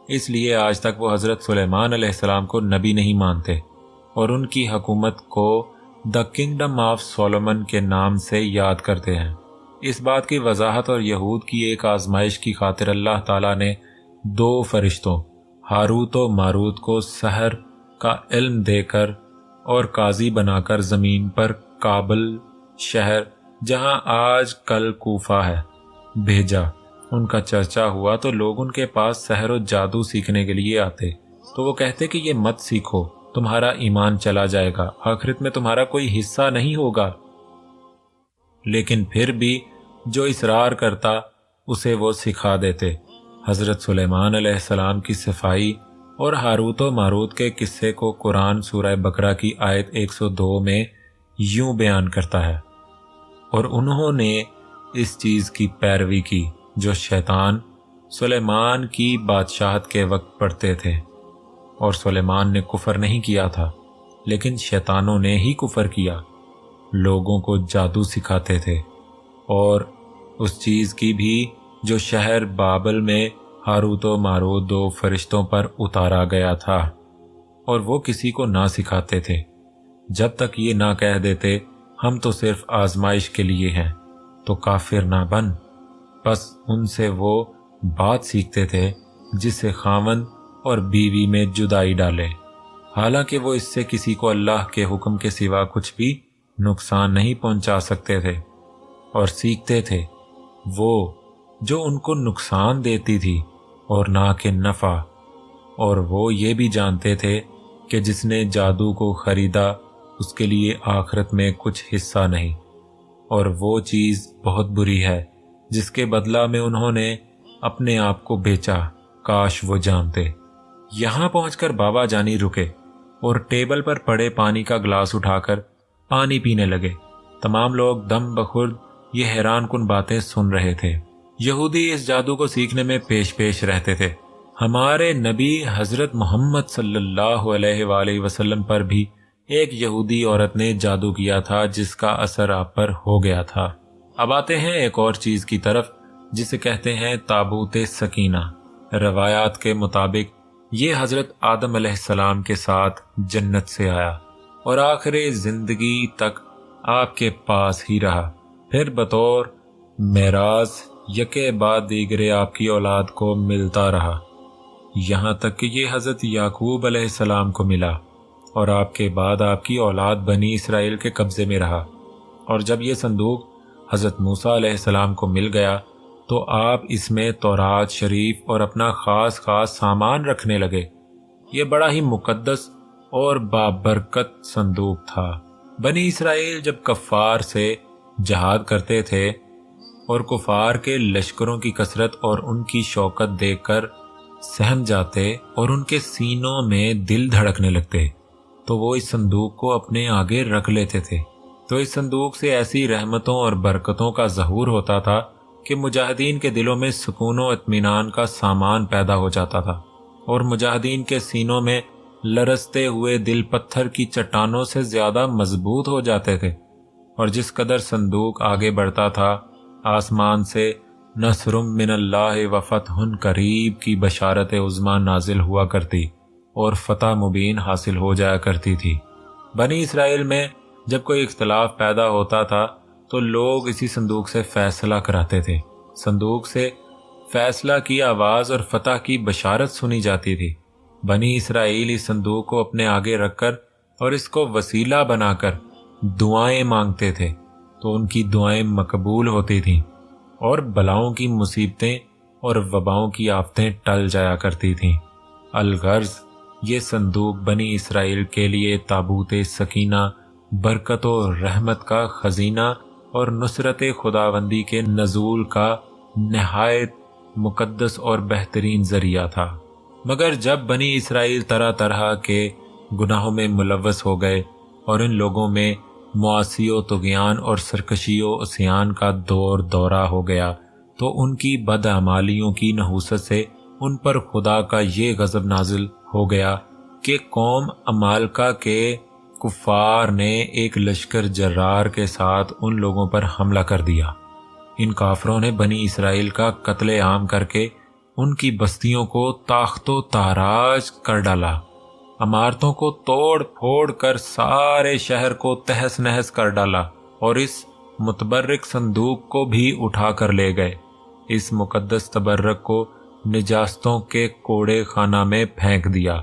اس لیے آج تک وہ حضرت سلیمان علیہ السلام کو نبی نہیں مانتے اور ان کی حکومت کو دا کنگڈم آف سولومن کے نام سے یاد کرتے ہیں۔ اس بات کی وضاحت اور یہود کی ایک آزمائش کی خاطر اللہ تعالیٰ نے 2 فرشتوں ہاروت و ماروت کو سحر کا علم دے کر اور قاضی بنا کر زمین پر کابل شہر، جہاں آج کل کوفہ ہے، بھیجا۔ ان کا چرچا ہوا تو لوگ ان کے پاس سحر و جادو سیکھنے کے لیے آتے، تو وہ کہتے کہ یہ مت سیکھو، تمہارا ایمان چلا جائے گا، آخرت میں تمہارا کوئی حصہ نہیں ہوگا۔ لیکن پھر بھی جو اصرار کرتا اسے وہ سکھا دیتے۔ حضرت سلیمان علیہ السلام کی صفائی اور ہاروت و ماروت کے قصے کو قرآن سورہ بقرہ کی آیت 102 میں یوں بیان کرتا ہے، اور انہوں نے اس چیز کی پیروی کی جو شیطان سلیمان کی بادشاہت کے وقت پڑھتے تھے، اور سلیمان نے کفر نہیں کیا تھا لیکن شیطانوں نے ہی کفر کیا، لوگوں کو جادو سکھاتے تھے، اور اس چیز کی بھی جو شہر بابل میں ہاروت و ماروت 2 فرشتوں پر اتارا گیا تھا، اور وہ کسی کو نہ سکھاتے تھے جب تک یہ نہ کہہ دیتے ہم تو صرف آزمائش کے لیے ہیں، تو کافر نہ بن۔ بس ان سے وہ بات سیکھتے تھے جس سے خاوند اور بیوی میں جدائی ڈالے، حالانکہ وہ اس سے کسی کو اللہ کے حکم کے سوا کچھ بھی نقصان نہیں پہنچا سکتے تھے، اور سیکھتے تھے وہ جو ان کو نقصان دیتی تھی اور نہ کہ نفع، اور وہ یہ بھی جانتے تھے کہ جس نے جادو کو خریدا اس کے لیے آخرت میں کچھ حصہ نہیں، اور وہ چیز بہت بری ہے جس کے بدلہ میں انہوں نے اپنے آپ کو بیچا، کاش وہ جانتے۔ یہاں پہنچ کر بابا جانی رکے اور ٹیبل پر پڑے پانی کا گلاس اٹھا کر پانی پینے لگے۔ تمام لوگ دم بخود یہ حیران کن باتیں سن رہے تھے۔ یہودی اس جادو کو سیکھنے میں پیش رہتے تھے۔ ہمارے نبی حضرت محمد صلی اللہ علیہ وآلہ وسلم پر بھی ایک یہودی عورت نے جادو کیا تھا جس کا اثر آپ پر ہو گیا تھا۔ اب آتے ہیں ایک اور چیز کی طرف جسے کہتے ہیں تابوت سکینہ۔ روایات کے مطابق یہ حضرت آدم علیہ السلام کے ساتھ جنت سے آیا اور آخر زندگی تک آپ کے پاس ہی رہا، پھر بطور میراث یکے بعد دیگرے آپ کی اولاد کو ملتا رہا، یہاں تک کہ یہ حضرت یعقوب علیہ السلام کو ملا، اور آپ کے بعد آپ کی اولاد بنی اسرائیل کے قبضے میں رہا۔ اور جب یہ صندوق حضرت موسیٰ علیہ السلام کو مل گیا تو آپ اس میں تورات شریف اور اپنا خاص سامان رکھنے لگے۔ یہ بڑا ہی مقدس اور بابرکت صندوق تھا۔ بنی اسرائیل جب کفار سے جہاد کرتے تھے اور کفار کے لشکروں کی کثرت اور ان کی شوکت دیکھ کر سہم جاتے اور ان کے سینوں میں دل دھڑکنے لگتے، تو وہ اس صندوق کو اپنے آگے رکھ لیتے تھے۔ تو اس صندوق سے ایسی رحمتوں اور برکتوں کا ظہور ہوتا تھا کہ مجاہدین کے دلوں میں سکون و اطمینان کا سامان پیدا ہو جاتا تھا، اور مجاہدین کے سینوں میں لرزتے ہوئے دل پتھر کی چٹانوں سے زیادہ مضبوط ہو جاتے تھے۔ اور جس قدر صندوق آگے بڑھتا تھا، آسمان سے نصر من اللہ و فتح قریب کی بشارت عظمیٰ نازل ہوا کرتی اور فتح مبین حاصل ہو جایا کرتی تھی۔ بنی اسرائیل میں جب کوئی اختلاف پیدا ہوتا تھا تو لوگ اسی صندوق سے فیصلہ کراتے تھے۔ صندوق سے فیصلہ کی آواز اور فتح کی بشارت سنی جاتی تھی۔ بنی اسرائیل اس صندوق کو اپنے آگے رکھ کر اور اس کو وسیلہ بنا کر دعائیں مانگتے تھے، تو ان کی دعائیں مقبول ہوتی تھیں اور بلاؤں کی مصیبتیں اور وباؤں کی آفتیں ٹل جایا کرتی تھیں۔ الغرض یہ صندوق بنی اسرائیل کے لیے تابوت سکینہ، برکت و رحمت کا خزینہ اور نصرت خداوندی کے نزول کا نہایت مقدس اور بہترین ذریعہ تھا۔ مگر جب بنی اسرائیل طرح طرح کے گناہوں میں ملوث ہو گئے اور ان لوگوں میں معاصی و طغیان اور سرکشی و عصیان کا دورہ ہو گیا، تو ان کی بدعمالیوں کی نحوست سے ان پر خدا کا یہ غضب نازل ہو گیا کہ قوم عمالقہ کے کفار نے ایک لشکر جرار کے ساتھ ان لوگوں پر حملہ کر دیا۔ ان کافروں نے بنی اسرائیل کا قتل عام کر کے ان کی بستیوں کو تاخت و تاراج کر ڈالا، عمارتوں کو توڑ پھوڑ کر سارے شہر کو تہس نہس کر ڈالا، اور اس متبرک صندوق کو بھی اٹھا کر لے گئے۔ اس مقدس تبرک کو نجاستوں کے کوڑے خانہ میں پھینک دیا۔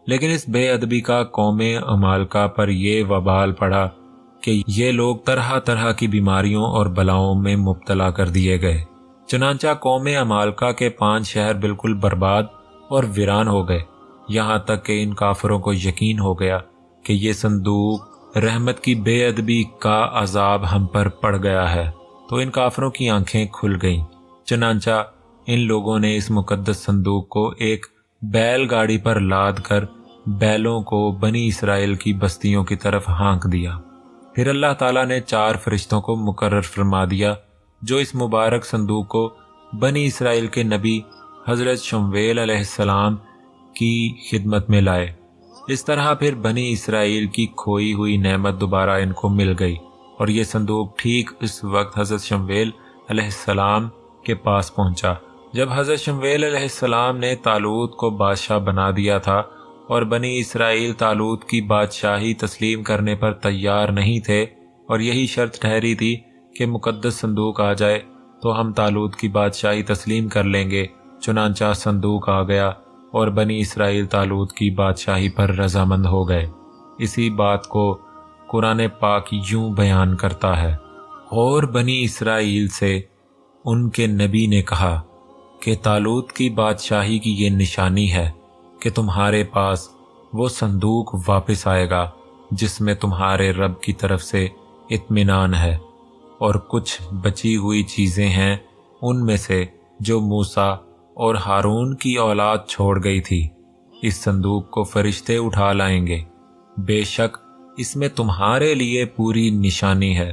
لیکن اس بے ادبی کا قوم عمالقہ پر یہ وبال پڑا کہ یہ لوگ طرح طرح کی بیماریوں اور بلاؤں میں مبتلا کر دیے گئے۔ چنانچہ قوم عمالقہ کے 5 شہر بالکل برباد اور ویران ہو گئے، یہاں تک کہ ان کافروں کو یقین ہو گیا کہ یہ صندوق رحمت کی بے ادبی کا عذاب ہم پر پڑ گیا ہے۔ تو ان کافروں کی آنکھیں کھل گئیں۔ چنانچہ ان لوگوں نے اس مقدس صندوق کو ایک بیل گاڑی پر لاد کر بیلوں کو بنی اسرائیل کی بستیوں کی طرف ہانک دیا۔ پھر اللہ تعالیٰ نے 4 فرشتوں کو مقرر فرما دیا جو اس مبارک صندوق کو بنی اسرائیل کے نبی حضرت شمویل علیہ السلام کی خدمت میں لائے۔ اس طرح پھر بنی اسرائیل کی کھوئی ہوئی نعمت دوبارہ ان کو مل گئی، اور یہ صندوق ٹھیک اس وقت حضرت شمویل علیہ السلام کے پاس پہنچا جب حضرت شمویل علیہ السلام نے طالوت کو بادشاہ بنا دیا تھا، اور بنی اسرائیل طالوت کی بادشاہی تسلیم کرنے پر تیار نہیں تھے، اور یہی شرط ٹھہری تھی کہ مقدس صندوق آ جائے تو ہم طالوت کی بادشاہی تسلیم کر لیں گے۔ چنانچہ صندوق آ گیا اور بنی اسرائیل طالوت کی بادشاہی پر رضامند ہو گئے۔ اسی بات کو قرآن پاک یوں بیان کرتا ہے، اور بنی اسرائیل سے ان کے نبی نے کہا کہ طالوت کی بادشاہی کی یہ نشانی ہے کہ تمہارے پاس وہ صندوق واپس آئے گا جس میں تمہارے رب کی طرف سے اطمینان ہے، اور کچھ بچی ہوئی چیزیں ہیں ان میں سے جو موسیٰ اور ہارون کی اولاد چھوڑ گئی تھی۔ اس صندوق کو فرشتے اٹھا لائیں گے، بے شک اس میں تمہارے لیے پوری نشانی ہے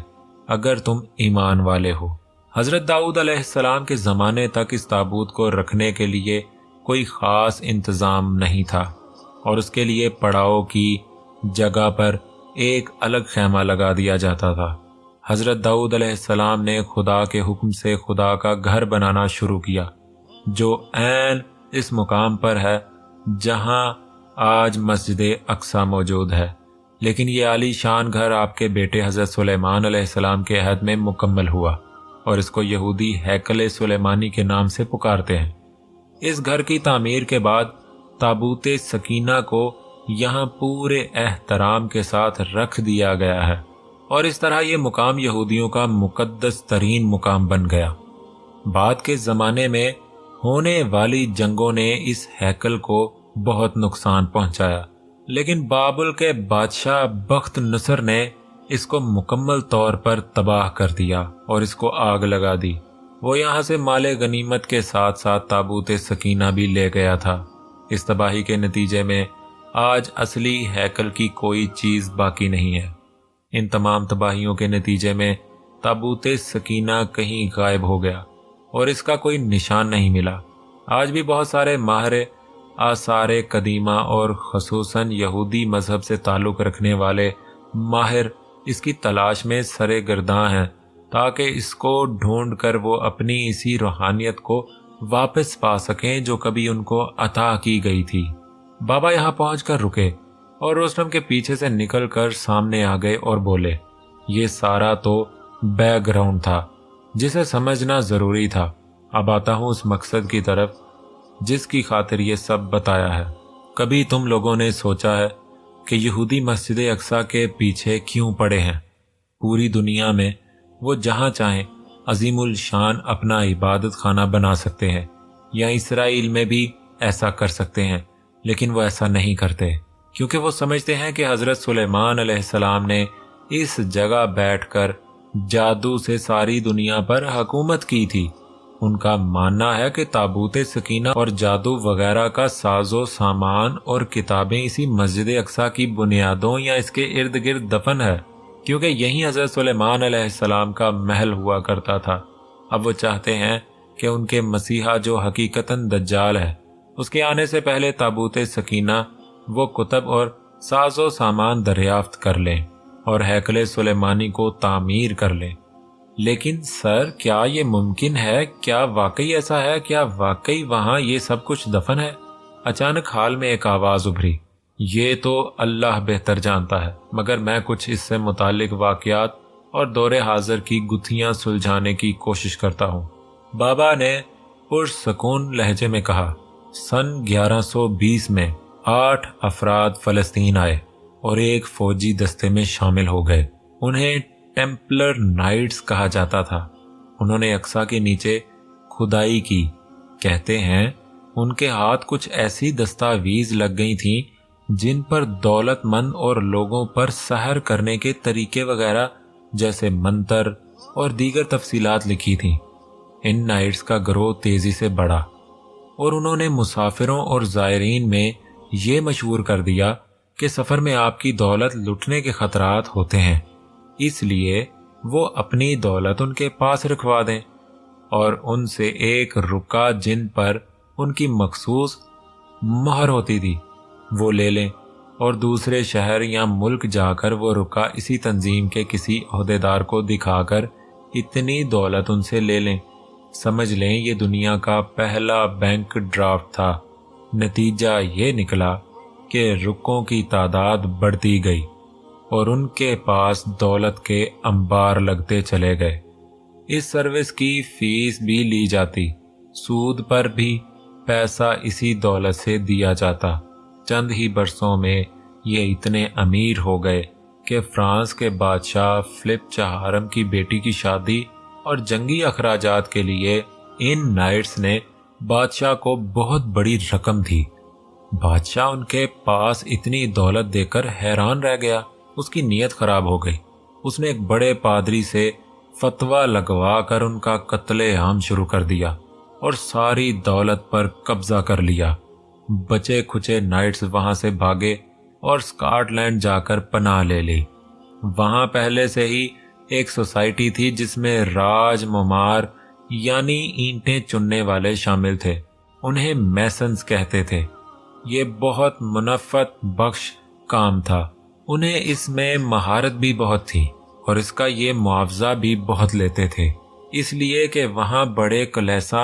اگر تم ایمان والے ہو۔ حضرت داؤد علیہ السلام کے زمانے تک اس تابوت کو رکھنے کے لیے کوئی خاص انتظام نہیں تھا، اور اس کے لیے پڑاؤ کی جگہ پر ایک الگ خیمہ لگا دیا جاتا تھا۔ حضرت داؤد علیہ السلام نے خدا کے حکم سے خدا کا گھر بنانا شروع کیا، جو عین اس مقام پر ہے جہاں آج مسجد اقصی موجود ہے۔ لیکن یہ عالی شان گھر آپ کے بیٹے حضرت سلیمان علیہ السلام کے عہد میں مکمل ہوا، اور اس کو یہودی ہیکل سلیمانی کے نام سے پکارتے ہیں۔ اس گھر کی تعمیر کے بعد تابوت سکینہ کو یہاں پورے احترام کے ساتھ رکھ دیا گیا ہے، اور اس طرح یہ مقام یہودیوں کا مقدس ترین مقام بن گیا۔ بعد کے زمانے میں ہونے والی جنگوں نے اس ہیکل کو بہت نقصان پہنچایا، لیکن بابل کے بادشاہ بخت نصر نے اس کو مکمل طور پر تباہ کر دیا اور اس کو آگ لگا دی۔ وہ یہاں سے مال غنیمت کے ساتھ ساتھ تابوت سکینہ بھی لے گیا تھا۔ اس تباہی کے نتیجے میں آج اصلی ہیکل کی کوئی چیز باقی نہیں ہے۔ ان تمام تباہیوں کے نتیجے میں تابوت سکینہ کہیں غائب ہو گیا اور اس کا کوئی نشان نہیں ملا۔ آج بھی بہت سارے ماہر آثار قدیمہ اور خصوصاً یہودی مذہب سے تعلق رکھنے والے ماہر اس کی تلاش میں سرے گرداں ہیں تاکہ اس کو ڈھونڈ کر وہ اپنی اسی روحانیت کو واپس پا سکیں جو کبھی ان کو عطا کی گئی تھی۔ بابا یہاں پہنچ کر رکے اور روستم کے پیچھے سے نکل کر سامنے آ گئے اور بولے، یہ سارا تو بیک گراؤنڈ تھا جسے سمجھنا ضروری تھا۔ اب آتا ہوں اس مقصد کی طرف جس کی خاطر یہ سب بتایا ہے۔ کبھی تم لوگوں نے سوچا ہے کہ یہودی مسجد اقصی کے پیچھے کیوں پڑے ہیں؟ پوری دنیا میں وہ جہاں چاہیں عظیم الشان اپنا عبادت خانہ بنا سکتے ہیں، یا اسرائیل میں بھی ایسا کر سکتے ہیں، لیکن وہ ایسا نہیں کرتے کیونکہ وہ سمجھتے ہیں کہ حضرت سلیمان علیہ السلام نے اس جگہ بیٹھ کر جادو سے ساری دنیا پر حکومت کی تھی۔ ان کا ماننا ہے کہ تابوت سکینہ اور جادو وغیرہ کا ساز و سامان اور کتابیں اسی مسجد اقصی کی بنیادوں یا اس کے ارد گرد دفن ہے، کیونکہ یہی حضرت سلیمان علیہ السلام کا محل ہوا کرتا تھا۔ اب وہ چاہتے ہیں کہ ان کے مسیحا جو حقیقتاً دجال ہے، اس کے آنے سے پہلے تابوت سکینہ وہ کتب اور ساز و سامان دریافت کر لیں اور ہیکل سلیمانی کو تعمیر کر لیں۔ لیکن سر، کیا یہ ممکن ہے؟ کیا واقعی ایسا ہے؟ کیا واقعی وہاں یہ سب کچھ دفن ہے؟ اچانک حال میں ایک آواز ابھری، یہ تو اللہ بہتر جانتا ہے، مگر میں کچھ اس سے متعلق واقعات اور دور حاضر کی گتھیاں سلجھانے کی کوشش کرتا ہوں۔ بابا نے پرسکون لہجے میں کہا، سن 1120 میں 8 افراد فلسطین آئے اور ایک فوجی دستے میں شامل ہو گئے۔ انہیں ٹیمپلر نائٹس کہا جاتا تھا۔ انہوں نے اقصی کے نیچے کھدائی کی۔ کہتے ہیں ان کے ہاتھ کچھ ایسی دستاویز لگ گئی تھیں جن پر دولت مند اور لوگوں پر سحر کرنے کے طریقے وغیرہ جیسے منتر اور دیگر تفصیلات لکھی تھیں۔ ان نائٹس کا گروہ تیزی سے بڑھا اور انہوں نے مسافروں اور زائرین میں یہ مشہور کر دیا کہ سفر میں آپ کی دولت لٹنے کے خطرات ہوتے ہیں، اس لیے وہ اپنی دولت ان کے پاس رکھوا دیں اور ان سے ایک رکا جن پر ان کی مخصوص مہر ہوتی تھی وہ لے لیں اور دوسرے شہر یا ملک جا کر وہ رکا اسی تنظیم کے کسی عہدیدار کو دکھا کر اتنی دولت ان سے لے لیں۔ سمجھ لیں یہ دنیا کا پہلا بینک ڈرافٹ تھا۔ نتیجہ یہ نکلا کہ رکوں کی تعداد بڑھتی گئی اور ان کے پاس دولت کے انبار لگتے چلے گئے۔ اس سروس کی فیس بھی لی جاتی، سود پر بھی پیسہ اسی دولت سے دیا جاتا۔ چند ہی برسوں میں یہ اتنے امیر ہو گئے کہ فرانس کے بادشاہ فلپ چہارم کی بیٹی کی شادی اور جنگی اخراجات کے لیے ان نائٹس نے بادشاہ کو بہت بڑی رقم دی۔ بادشاہ ان کے پاس اتنی دولت دے کر حیران رہ گیا۔ اس کی نیت خراب ہو گئی۔ اس نے ایک بڑے پادری سے فتویٰ لگوا کر ان کا قتل عام شروع کر دیا اور ساری دولت پر قبضہ کر لیا۔ بچے کھچے نائٹس وہاں سے بھاگے اور اسکاٹ لینڈ جا کر پناہ لے لی۔ وہاں پہلے سے ہی ایک سوسائٹی تھی جس میں راج ممار یعنی اینٹیں چننے والے شامل تھے۔ انہیں میسنز کہتے تھے۔ یہ بہت منفعت بخش کام تھا۔ انہیں اس میں مہارت بھی بہت تھی اور اس کا یہ معاوضہ بھی بہت لیتے تھے، اس لیے کہ وہاں بڑے کلیسا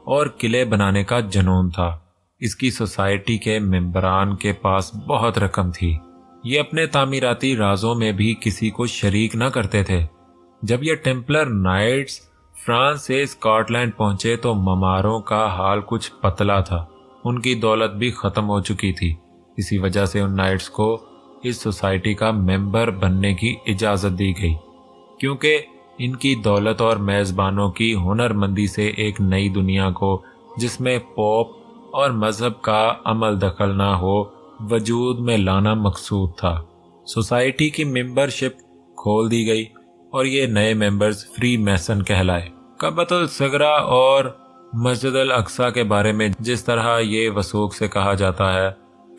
اور قلعے بنانے کا جنون تھا۔ اس کی سوسائٹی کے ممبران کے پاس بہت رقم تھی۔ یہ اپنے تعمیراتی رازوں میں بھی کسی کو شریک نہ کرتے تھے۔ جب یہ ٹیمپلر نائٹس فرانس سے اسکاٹ لینڈ پہنچے تو مماروں کا حال کچھ پتلا تھا۔ ان کی دولت بھی ختم ہو چکی تھی۔ اسی وجہ سے ان نائٹس کو اس سوسائٹی کا ممبر بننے کی اجازت دی گئی، کیونکہ ان کی دولت اور میزبانوں کی ہنرمندی سے ایک نئی دنیا کو جس میں پوپ اور مذہب کا عمل دخل نہ ہو وجود میں لانا مقصود تھا۔ سوسائٹی کی ممبرشپ کھول دی گئی اور یہ نئے ممبرز فری میسن کہلائے۔ کعبۃ الصغریٰ اور مسجد الاقصی کے بارے میں جس طرح یہ وثوق سے کہا جاتا ہے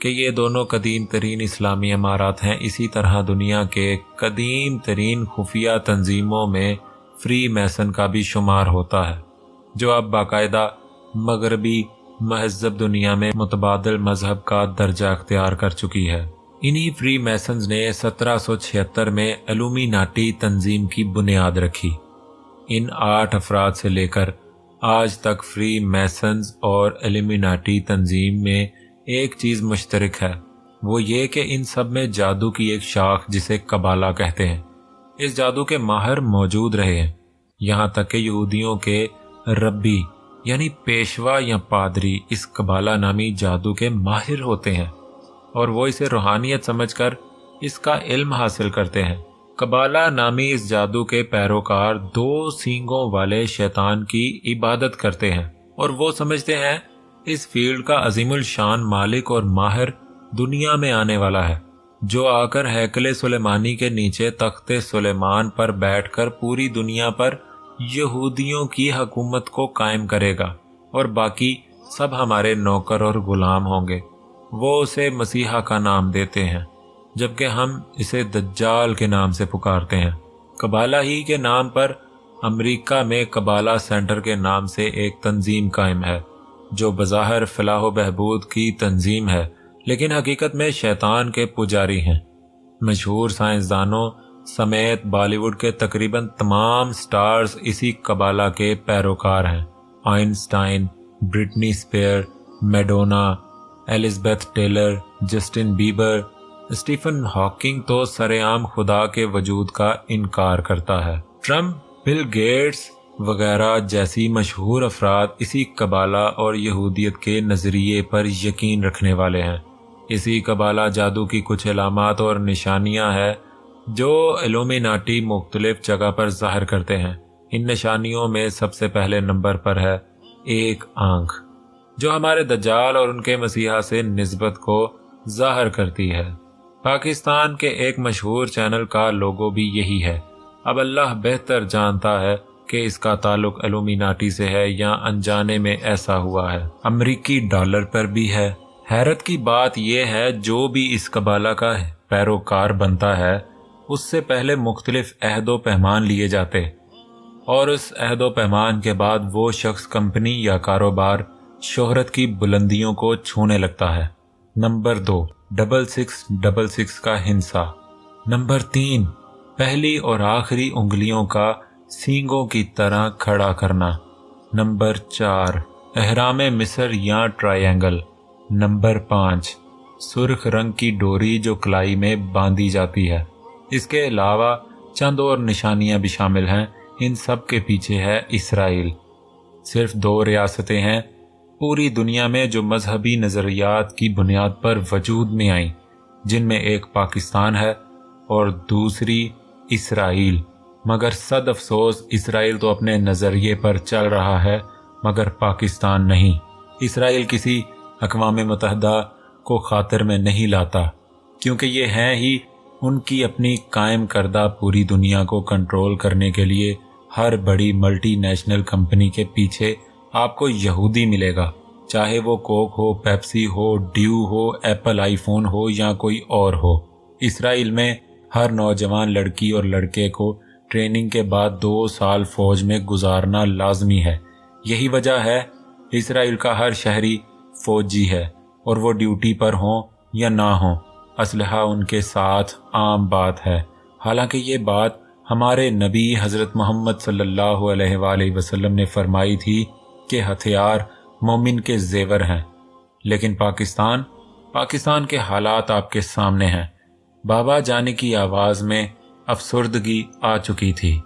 کہ یہ دونوں قدیم ترین اسلامی امارات ہیں، اسی طرح دنیا کے قدیم ترین خفیہ تنظیموں میں فری میسن کا بھی شمار ہوتا ہے، جو اب باقاعدہ مغربی مہذب دنیا میں متبادل مذہب کا درجہ اختیار کر چکی ہے۔ انہی فری میسنز نے 1776 میں الومیناٹی تنظیم کی بنیاد رکھی۔ ان 8 افراد سے لے کر آج تک فری میسنز اور الومیناٹی تنظیم میں ایک چیز مشترک ہے، وہ یہ کہ ان سب میں جادو کی ایک شاخ جسے قبالہ کہتے ہیں، اس جادو کے ماہر موجود رہے ہیں، یہاں تک کہ یہودیوں کے ربی یعنی پیشوا یا پادری اس قبالہ نامی جادو کے ماہر ہوتے ہیں، اور وہ اسے روحانیت سمجھ کر اس کا علم حاصل کرتے ہیں۔ قبالہ نامی اس جادو کے پیروکار 2 سینگوں والے شیطان کی عبادت کرتے ہیں، اور وہ سمجھتے ہیں اس فیلڈ کا عظیم الشان مالک اور ماہر دنیا میں آنے والا ہے، جو آ کر ہیکل سلیمانی کے نیچے تخت سلیمان پر بیٹھ کر پوری دنیا پر یہودیوں کی حکومت کو قائم کرے گا، اور باقی سب ہمارے نوکر اور غلام ہوں گے۔ وہ اسے مسیحا کا نام دیتے ہیں، جبکہ ہم اسے دجال کے نام سے پکارتے ہیں۔ قبالہ ہی کے نام پر امریکہ میں قبالہ سینٹر کے نام سے ایک تنظیم قائم ہے، جو بظاہر فلاح و بہبود کی تنظیم ہے، لیکن حقیقت میں شیطان کے پجاری ہیں۔ مشہور سائنسدانوں سمیت بالی ووڈ کے تقریباً تمام سٹارز اسی قبالہ کے پیروکار ہیں۔ Einstein, Britney Spear, Madonna, Elizabeth Taylor, Justin Bieber, Stephen Hawking تو سرعام خدا کے وجود کا انکار کرتا ہے۔ ٹرمپ، بل گیٹس وغیرہ جیسی مشہور افراد اسی قبالہ اور یہودیت کے نظریے پر یقین رکھنے والے ہیں۔ اسی قبالہ جادو کی کچھ علامات اور نشانیاں ہیں جو الومیناٹی مختلف جگہ پر ظاہر کرتے ہیں۔ ان نشانیوں میں سب سے پہلے نمبر پر ہے ایک آنکھ، جو ہمارے دجال اور ان کے مسیحا سے نسبت کو ظاہر کرتی ہے۔ پاکستان کے ایک مشہور چینل کا لوگو بھی یہی ہے۔ اب اللہ بہتر جانتا ہے کہ اس کا تعلق الومیناٹی سے ہے یا انجانے میں ایسا ہوا ہے۔ امریکی ڈالر پر بھی ہے۔ حیرت کی بات یہ ہے جو بھی اس قبالہ کا پیروکار بنتا ہے اس سے پہلے مختلف عہد و پیمان لیے جاتے، اور اس عہد و پیمان کے بعد وہ شخص کمپنی یا کاروبار شہرت کی بلندیوں کو چھونے لگتا ہے۔ نمبر 2، 6666 کا ہنسا۔ نمبر 3، پہلی اور آخری انگلیوں کا سینگوں کی طرح کھڑا کرنا۔ نمبر 4، احرام مصر یا ٹرائینگل۔ نمبر 5، سرخ رنگ کی ڈوری جو کلائی میں باندھی جاتی ہے۔ اس کے علاوہ چند اور نشانیاں بھی شامل ہیں۔ ان سب کے پیچھے ہے اسرائیل۔ صرف 2 ریاستیں ہیں پوری دنیا میں جو مذہبی نظریات کی بنیاد پر وجود میں آئیں، جن میں ایک پاکستان ہے اور دوسری اسرائیل۔ مگر صد افسوس اسرائیل تو اپنے نظریے پر چل رہا ہے مگر پاکستان نہیں۔ اسرائیل کسی اقوام متحدہ کو خاطر میں نہیں لاتا، کیونکہ یہ ہیں ہی ان کی اپنی قائم کردہ پوری دنیا کو کنٹرول کرنے کے لیے ہر بڑی ملٹی نیشنل کمپنی کے پیچھے آپ کو یہودی ملے گا، چاہے وہ کوک ہو، پیپسی ہو، ڈیو ہو، ایپل آئی فون ہو یا کوئی اور ہو۔ اسرائیل میں ہر نوجوان لڑکی اور لڑکے کو ٹریننگ کے بعد 2 سال فوج میں گزارنا لازمی ہے۔ یہی وجہ ہے اسرائیل کا ہر شہری فوجی ہے، اور وہ ڈیوٹی پر ہوں یا نہ ہوں، اسلحہ ان کے ساتھ عام بات ہے۔ حالانکہ یہ بات ہمارے نبی حضرت محمد صلی اللہ علیہ وآلہ وسلم نے فرمائی تھی کہ ہتھیار مومن کے زیور ہیں، لیکن پاکستان کے حالات آپ کے سامنے ہیں۔ بابا جانے کی آواز میں افسردگی آ چکی تھی۔